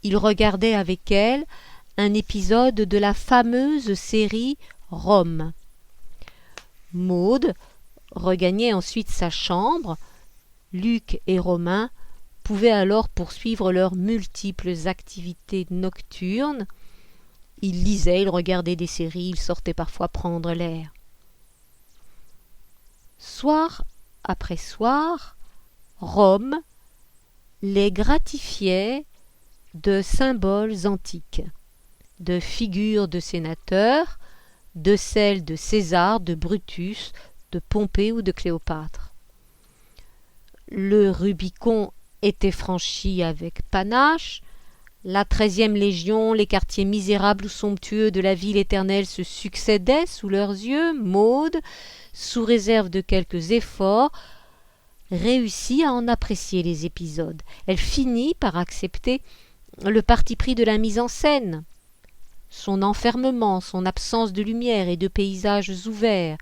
Ils regardaient avec elle un épisode de la fameuse série Rome. Maud regagnait ensuite sa chambre. Luc et Romain pouvaient alors poursuivre leurs multiples activités nocturnes. Ils lisaient, ils regardaient des séries, ils sortaient parfois prendre l'air. Soir après soir, Rome les gratifiait de symboles antiques, de figures de sénateurs, de celles de César, de Brutus, de Pompée ou de Cléopâtre. Le Rubicon était franchi avec panache. La 13e Légion, les quartiers misérables ou somptueux de la ville éternelle se succédaient sous leurs yeux. Maud, sous réserve de quelques efforts, réussit à en apprécier les épisodes. Elle finit par accepter le parti pris de la mise en scène, son enfermement, son absence de lumière et de paysages ouverts,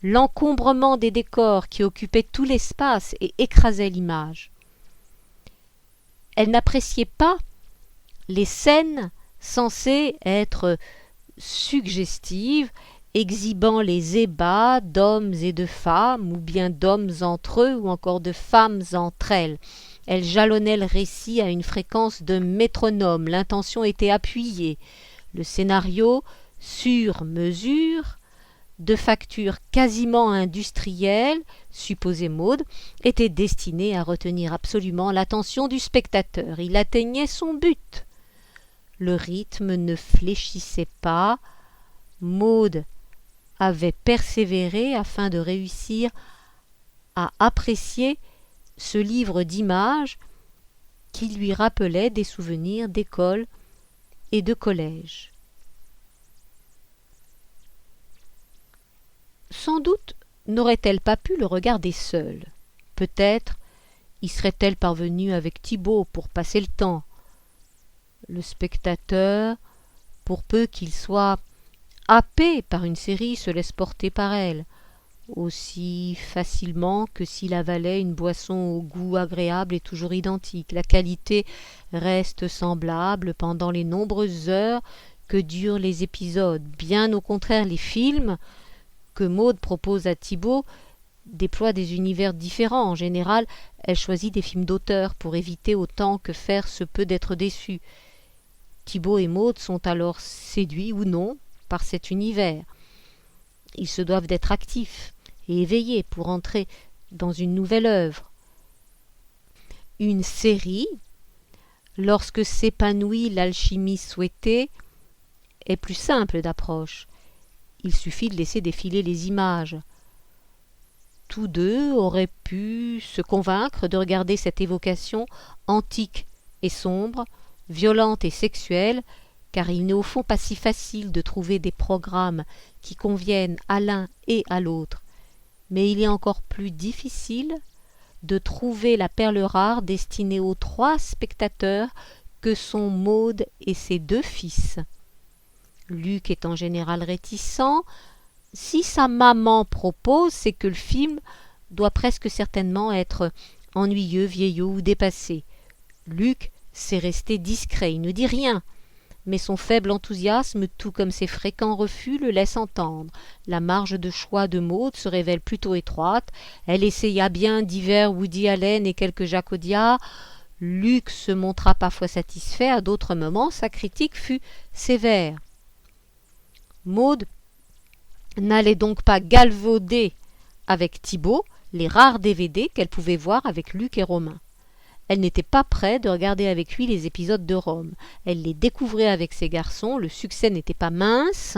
l'encombrement des décors qui occupaient tout l'espace et écrasaient l'image. Elle n'appréciait pas les scènes censées être suggestives, exhibant les ébats d'hommes et de femmes, ou bien d'hommes entre eux, ou encore de femmes entre elles. Elle jalonnait le récit à une fréquence de métronome. L'intention était appuyée. Le scénario, sur mesure, de facture quasiment industrielle, supposait Maud, était destiné à retenir absolument l'attention du spectateur. Il atteignait son but. Le rythme ne fléchissait pas. Maud avait persévéré afin de réussir à apprécier ce livre d'images qui lui rappelait des souvenirs d'école et de collège. Sans doute n'aurait-elle pas pu le regarder seule. Peut-être y serait-elle parvenue avec Thibaut pour passer le temps. Le spectateur, pour peu qu'il soit happé par une série, se laisse porter par elle, aussi facilement que s'il avalait une boisson au goût agréable et toujours identique. La qualité reste semblable pendant les nombreuses heures que durent les épisodes. Bien au contraire, les films que Maud propose à Thibaut déploie des univers différents. En général, elle choisit des films d'auteur pour éviter autant que faire se peut d'être déçue. Thibaut et Maud sont alors séduits ou non par cet univers. Ils se doivent d'être actifs et éveillés pour entrer dans une nouvelle œuvre. Une série, lorsque s'épanouit l'alchimie souhaitée, est plus simple d'approche. Il suffit de laisser défiler les images. Tous deux auraient pu se convaincre de regarder cette évocation antique et sombre, violente et sexuelle, car il n'est au fond pas si facile de trouver des programmes qui conviennent à l'un et à l'autre. Mais il est encore plus difficile de trouver la perle rare destinée aux 3 spectateurs que sont Maud et ses 2 fils. Luc est en général réticent. Si sa maman propose, c'est que le film doit presque certainement être ennuyeux, vieillot ou dépassé. Luc sait rester discret, il ne dit rien, mais son faible enthousiasme, tout comme ses fréquents refus, le laisse entendre. La marge de choix de Maud se révèle plutôt étroite. Elle essaya bien divers Woody Allen et quelques Jacques Audiard. Luc se montra parfois satisfait, à d'autres moments sa critique fut sévère. Maud n'allait donc pas galvauder avec Thibaut les rares DVD qu'elle pouvait voir avec Luc et Romain. Elle n'était pas prête de regarder avec lui les épisodes de Rome. Elle les découvrait avec ses garçons, le succès n'était pas mince,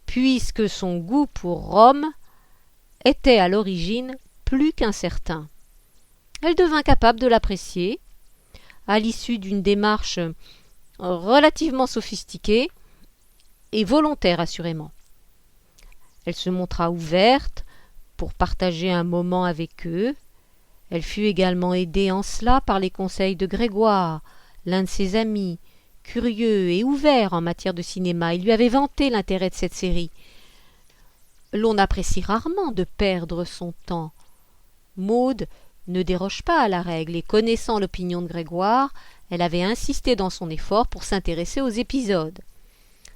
puisque son goût pour Rome était à l'origine plus qu'incertain. Elle devint capable de l'apprécier, à l'issue d'une démarche relativement sophistiquée et volontaire assurément. Elle se montra ouverte pour partager un moment avec eux. Elle fut également aidée en cela par les conseils de Grégoire, l'un de ses amis, curieux et ouvert en matière de cinéma. Il lui avait vanté l'intérêt de cette série. L'on apprécie rarement de perdre son temps. Maud ne déroge pas à la règle et, connaissant l'opinion de Grégoire, elle avait insisté dans son effort pour s'intéresser aux épisodes.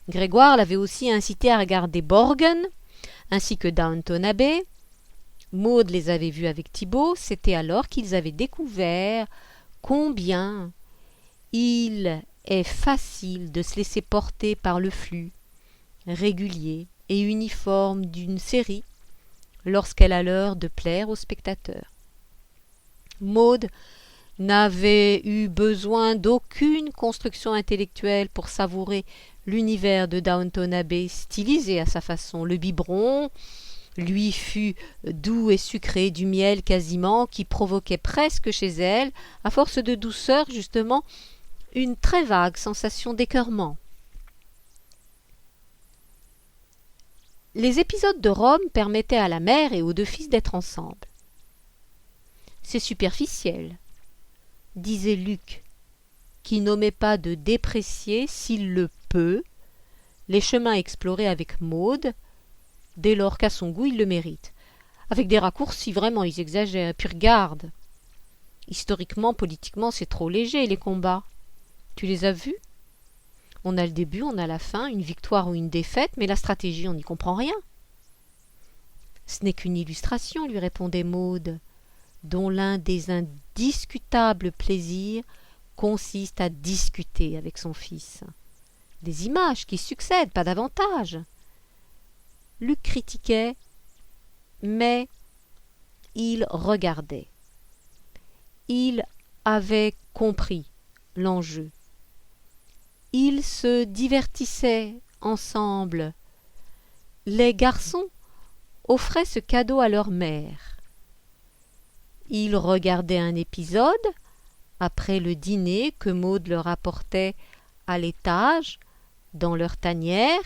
Grégoire l'avait aussi incité à regarder Borgen, ainsi que Downton Abbey. Maud les avait vus avec Thibaut, c'était alors qu'ils avaient découvert combien il est facile de se laisser porter par le flux régulier et uniforme d'une série lorsqu'elle a l'heure de plaire aux spectateurs. Maud n'avait eu besoin d'aucune construction intellectuelle pour savourer l'univers de Downton Abbey, stylisé à sa façon. Le biberon lui fut doux et sucré, du miel quasiment, qui provoquait presque chez elle, à force de douceur justement, une très vague sensation d'écœurement. Les épisodes de Rome permettaient à la mère et aux 2 fils d'être ensemble. C'est superficiel, disait Luc, qui n'omet pas de déprécier, s'il le peut, les chemins explorés avec Maud, dès lors qu'à son goût il le mérite. Avec des raccourcis, vraiment, ils exagèrent. Et puis regarde, historiquement, politiquement, c'est trop léger, les combats. Tu les as vus? On a le début, on a la fin, une victoire ou une défaite, mais la stratégie, on n'y comprend rien. Ce n'est qu'une illustration, lui répondait Maud, dont l'un des indiscutables plaisirs consiste à discuter avec son fils. Des images qui succèdent, pas davantage. Luc critiquait, mais il regardait. Il avait compris l'enjeu. Ils se divertissaient ensemble. Les garçons offraient ce cadeau à leur mère. Ils regardaient un épisode après le dîner que Maud leur apportait à l'étage, dans leur tanière.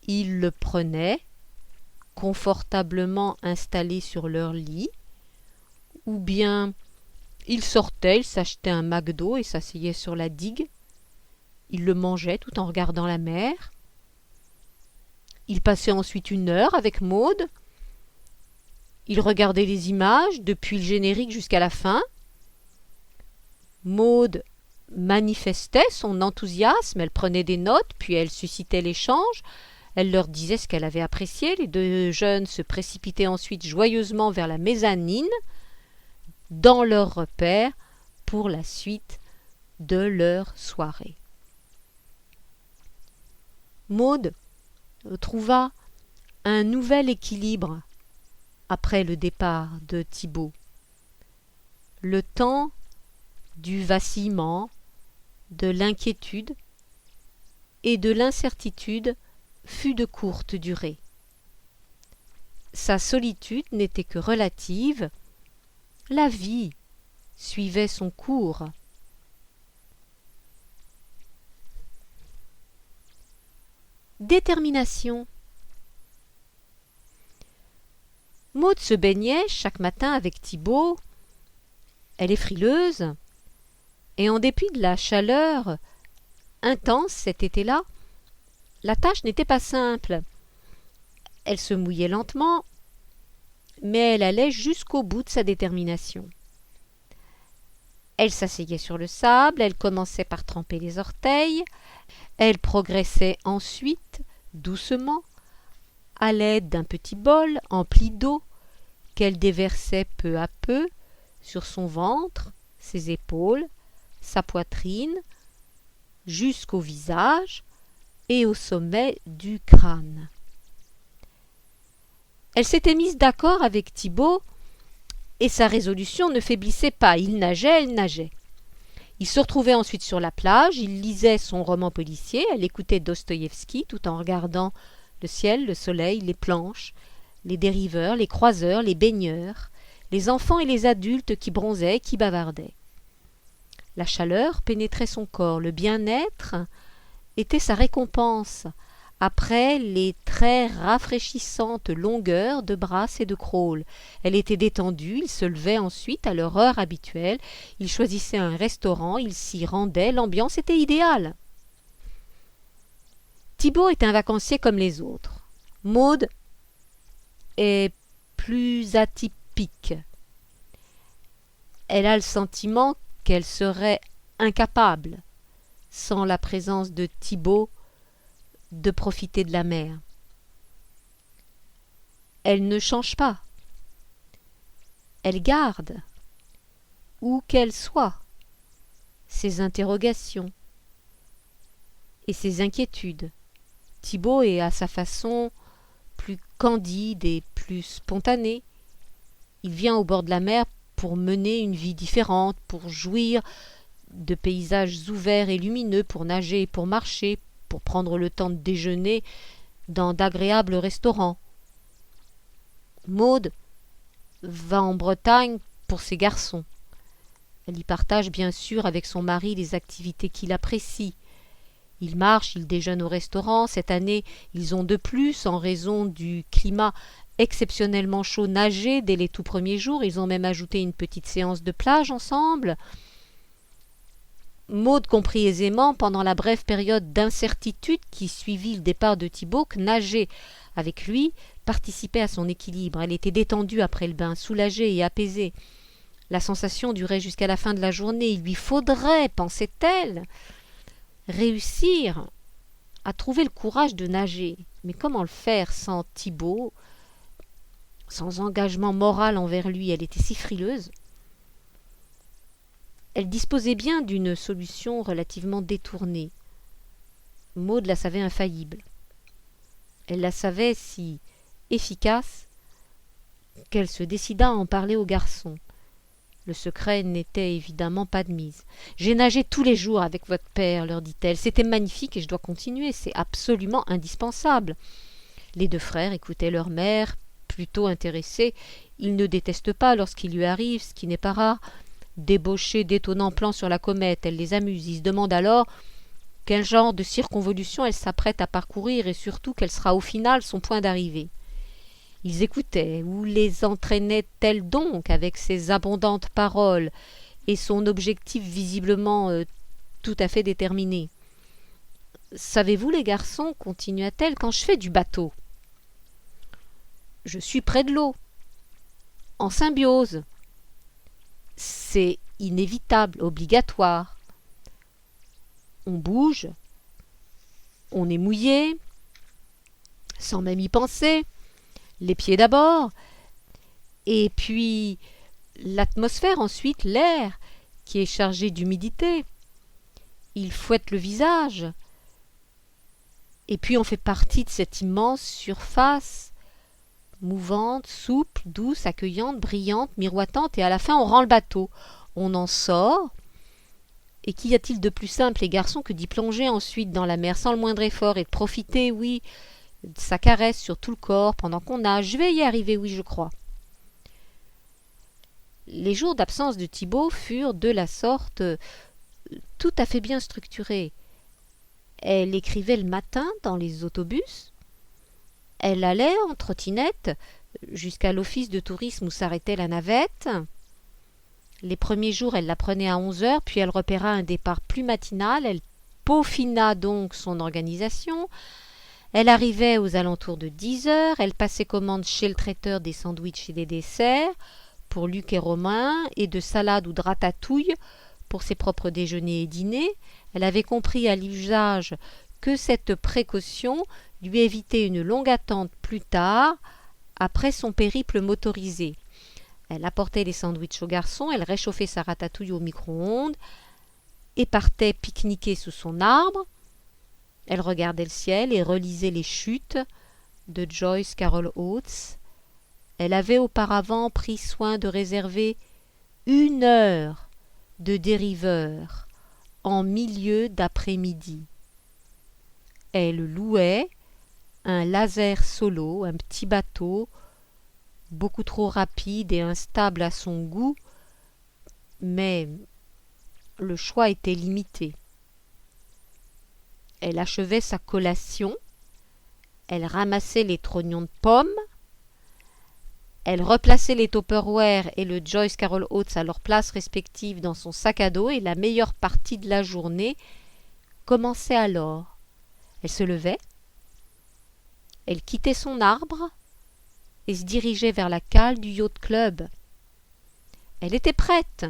Ils le prenaient, confortablement installés sur leur lit, ou bien ils sortaient, ils s'achetaient un McDo et s'asseyaient sur la digue. Ils le mangeaient tout en regardant la mer. Ils passaient ensuite 1 heure avec Maud. Ils regardaient les images depuis le générique jusqu'à la fin. Maud manifestait son enthousiasme, elle prenait des notes, puis elle suscitait l'échange. Elle leur disait ce qu'elle avait apprécié. Les deux jeunes se précipitaient ensuite joyeusement vers la mezzanine, dans leur repère, pour la suite de leur soirée. Maud trouva un nouvel équilibre après le départ de Thibaut. Le temps du vacillement, de l'inquiétude et de l'incertitude fut de courte durée. Sa solitude n'était que relative, la vie suivait son cours. Détermination. Maud se baignait chaque matin avec Thibaut. Elle est frileuse, et en dépit de la chaleur intense cet été-là, la tâche n'était pas simple. Elle se mouillait lentement, mais elle allait jusqu'au bout de sa détermination. Elle s'asseyait sur le sable, elle commençait par tremper les orteils, elle progressait ensuite, doucement, à l'aide d'un petit bol empli d'eau qu'elle déversait peu à peu sur son ventre, ses épaules, sa poitrine, jusqu'au visage et au sommet du crâne. Elle s'était mise d'accord avec Thibaut et sa résolution ne faiblissait pas. Il nageait, elle nageait. Ils se retrouvaient ensuite sur la plage, il lisait son roman policier, elle écoutait Dostoïevski tout en regardant le ciel, le soleil, les planches, les dériveurs, les croiseurs, les baigneurs, les enfants et les adultes qui bronzaient, qui bavardaient. La chaleur pénétrait son corps, le bien-être était sa récompense, après les très rafraîchissantes longueurs de brasse et de crawl. Elle était détendue, il se levait ensuite à leur heure habituelle, il choisissait un restaurant, il s'y rendait, l'ambiance était idéale. Thibaut est un vacancier comme les autres. Maud est plus atypique. Elle a le sentiment qu'elle serait incapable, sans la présence de Thibaut, de profiter de la mer. Elle ne change pas. Elle garde, où qu'elle soit, ses interrogations et ses inquiétudes. Thibaut est à sa façon plus candide et plus spontané. Il vient au bord de la mer pour mener une vie différente, pour jouir de paysages ouverts et lumineux, pour nager et pour marcher, pour prendre le temps de déjeuner dans d'agréables restaurants. Maud va en Bretagne pour ses garçons. Elle y partage bien sûr avec son mari les activités qu'il apprécie. Ils marchent, ils déjeunent au restaurant. Cette année, ils ont de plus, en raison du climat exceptionnellement chaud, nagé dès les tout premiers jours. Ils ont même ajouté une petite séance de plage ensemble. Maud comprit aisément, pendant la brève période d'incertitude qui suivit le départ de Thibaut, que nager avec lui participait à son équilibre. Elle était détendue après le bain, soulagée et apaisée. La sensation durait jusqu'à la fin de la journée. Il lui faudrait, pensait-elle, réussir à trouver le courage de nager. Mais comment le faire sans Thibaut, sans engagement moral envers lui? Elle était si frileuse. Elle disposait bien d'une solution relativement détournée. Maud la savait infaillible. Elle la savait si efficace qu'elle se décida à en parler au garçon. Le secret n'était évidemment pas de mise. « J'ai nagé tous les jours avec votre père, leur dit-elle. C'était magnifique et je dois continuer. C'est absolument indispensable. » Les deux frères écoutaient leur mère, plutôt intéressés. Ils ne détestent pas lorsqu'il lui arrive, ce qui n'est pas rare, débaucher d'étonnants plans sur la comète. Elle les amuse. Ils se demandent alors quel genre de circonvolution elle s'apprête à parcourir et surtout quel sera au final son point d'arrivée. Ils écoutaient. Où les entraînait-elle donc avec ses abondantes paroles et son objectif visiblement tout à fait déterminé? « Savez-vous, les garçons, continua-t-elle, quand je fais du bateau, je suis près de l'eau, en symbiose. C'est inévitable, obligatoire. On bouge, on est mouillé, sans même y penser, les pieds d'abord, et puis l'atmosphère ensuite, l'air, qui est chargé d'humidité. Il fouette le visage, et puis on fait partie de cette immense surface, mouvante, souple, douce, accueillante, brillante, miroitante, et à la fin on rend le bateau. On en sort, et qu'y a-t-il de plus simple, les garçons, que d'y plonger ensuite dans la mer sans le moindre effort et de profiter, oui, de sa caresse sur tout le corps pendant qu'on nage. Je vais y arriver, oui, je crois. Les jours d'absence de Thibaut furent de la sorte tout à fait bien structurés. Elle écrivait le matin dans les autobus, elle allait en trottinette jusqu'à l'office de tourisme où s'arrêtait la navette. Les premiers jours, elle la prenait à 11h, puis elle repéra un départ plus matinal, elle peaufina donc son organisation. Elle arrivait aux alentours de 10h, elle passait commande chez le traiteur des sandwichs et des desserts pour Luc et Romain, et de salade ou de ratatouille pour ses propres déjeuners et dîners. Elle avait compris à l'usage que cette précaution lui évitait une longue attente plus tard, après son périple motorisé. Elle apportait les sandwichs aux garçons, elle réchauffait sa ratatouille au micro-ondes et partait pique-niquer sous son arbre. Elle regardait le ciel et relisait les chutes de Joyce Carol Oates. Elle avait auparavant pris soin de réserver 1 heure de dériveur en milieu d'après-midi. Elle louait un laser solo, un petit bateau, beaucoup trop rapide et instable à son goût, mais le choix était limité. Elle achevait sa collation, elle ramassait les trognons de pommes, elle replaçait les Tupperware et le Joyce Carol Oates à leurs places respectives dans son sac à dos, et la meilleure partie de la journée commençait alors. Elle se levait, elle quittait son arbre et se dirigeait vers la cale du yacht club. Elle était prête.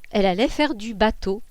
Elle allait faire du bateau.